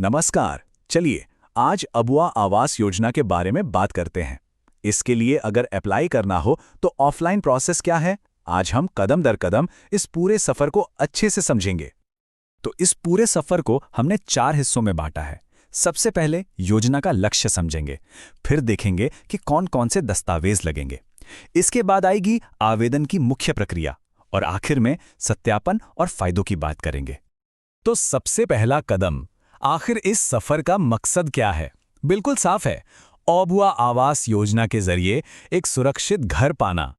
नमस्कार। चलिए आज अबुआ आवास योजना के बारे में बात करते हैं। इसके लिए अगर अप्लाई करना हो तो ऑफलाइन प्रोसेस क्या है, आज हम कदम दर कदम इस पूरे सफर को अच्छे से समझेंगे। तो इस पूरे सफर को हमने 4 हिस्सों में बांटा है। सबसे पहले योजना का लक्ष्य समझेंगे, फिर देखेंगे कि कौन कौन से दस्तावेज लगेंगे। इसके बाद आएगी आवेदन की मुख्य प्रक्रिया और आखिर में सत्यापन और फायदों की बात करेंगे। तो सबसे पहला कदम, आखिर इस सफर का मकसद क्या है? बिल्कुल साफ है, अबुआ आवास योजना के जरिए एक सुरक्षित घर पाना।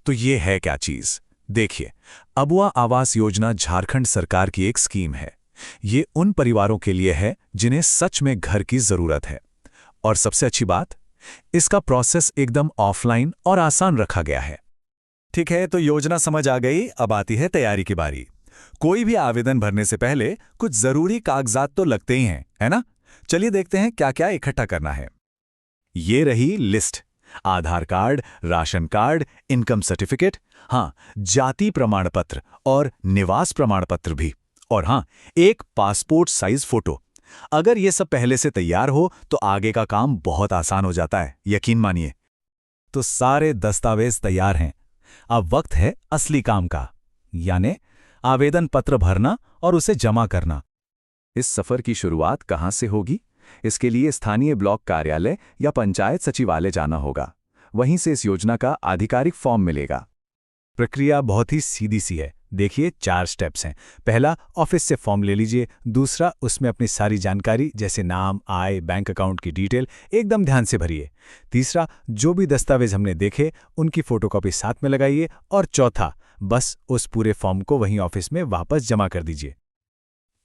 तो ये है क्या चीज? देखिए, अबुआ आवास योजना झारखंड सरकार की एक स्कीम है। ये उन परिवारों के लिए है जिन्हें सच में घर की जरूरत है। और सबसे अच्छी बात, इसका प्रोसेस एकदम ऑफलाइन और आसान रखा गया है। ठीक है, तो योजना समझ आ गई। अब आती है तैयारी की बारी। कोई भी आवेदन भरने से पहले कुछ जरूरी कागजात तो लगते ही हैं, है ना? चलिए देखते हैं क्या क्या इकट्ठा करना है। ये रही list. Aadhaar card, ration card, income certificate, हाँ, जाति प्रमाण पत्र और निवास प्रमाण पत्र भी। और हाँ, एक पासपोर्ट साइज फोटो। अगर ये सब पहले से तैयार हो तो आगे का काम बहुत आसान हो जाता है, यकीन मानिए। तो सारे दस्तावेज तैयार हैं। अब वक्त है असली काम का, यानी आवेदन पत्र भरना और उसे जमा करना। इस सफर की शुरुआत कहाँ से होगी? इसके लिए स्थानीय ब्लॉक कार्यालय या पंचायत सचिवालय जाना होगा। वहीं से इस योजना का आधिकारिक फॉर्म मिलेगा। प्रक्रिया बहुत ही सीधी सी है। देखिए, 4 स्टेप्स हैं। पहला, ऑफिस से फॉर्म ले लीजिए। दूसरा, उसमें अपनी सारी जानकारी जैसे नाम, आय, बैंक अकाउंट की डिटेल एकदम ध्यान से भरिए। तीसरा, जो भी दस्तावेज हमने देखे उनकी फोटोकॉपी साथ में लगाइए। और चौथा, बस उस पूरे फॉर्म को वहीं ऑफिस में वापस जमा कर दीजिए।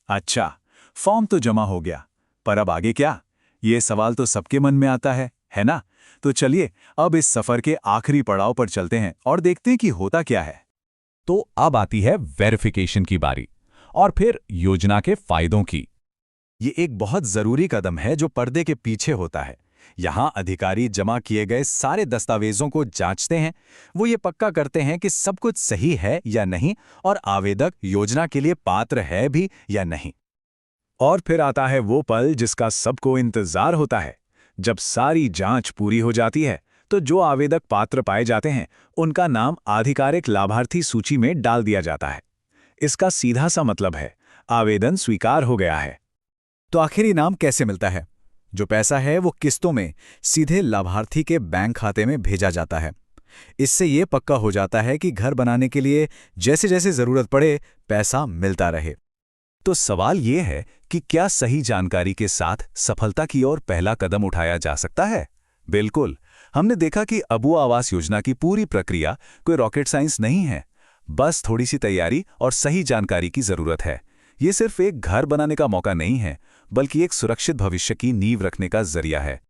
अच्छा, फॉर्म तो जमा हो गया, पर अब आगे क्या? ये सवाल तो सबके मन में आता है ना? तो चलिए अब इस सफर के आखिरी पड़ाव पर चलते हैं और देखते हैं कि होता क्या है। तो अब आती है वेरिफिकेशन की बारी, और फिर योजना के फायदों की। ये एक बहुत जरूरी कदम है जो पर्दे के पीछे होता है। यहाँ अधिकारी जमा किए गए सारे दस्तावेजों को जांचते हैं। वो ये पक्का करते हैं कि सब कुछ सही है या नहीं और आवेदक योजना के लिए पात्र है भी या नहीं। और फिर आता है वो पल जिसका सबको इंतजार होता है। जब सारी जांच पूरी हो जाती है तो जो आवेदक पात्र पाए जाते हैं उनका नाम आधिकारिक लाभार्थी सूची में डाल दिया जाता है। इसका सीधा सा मतलब है आवेदन स्वीकार हो गया है। तो आखिर इनाम कैसे मिलता है? जो पैसा है वो किस्तों में सीधे लाभार्थी के बैंक खाते में भेजा जाता है। इससे ये पक्का हो जाता है कि घर बनाने के लिए जैसे जैसे जरूरत पड़े पैसा मिलता रहे। तो सवाल ये है कि क्या सही जानकारी के साथ सफलता की ओर पहला कदम उठाया जा सकता है? बिल्कुल। हमने देखा कि अबुआ आवास योजना की पूरी प्रक्रिया कोई रॉकेट साइंस नहीं है। बस थोड़ी सी तैयारी और सही जानकारी की जरूरत है। ये सिर्फ एक घर बनाने का मौका नहीं है, बल्कि एक सुरक्षित भविष्य की नींव रखने का जरिया है।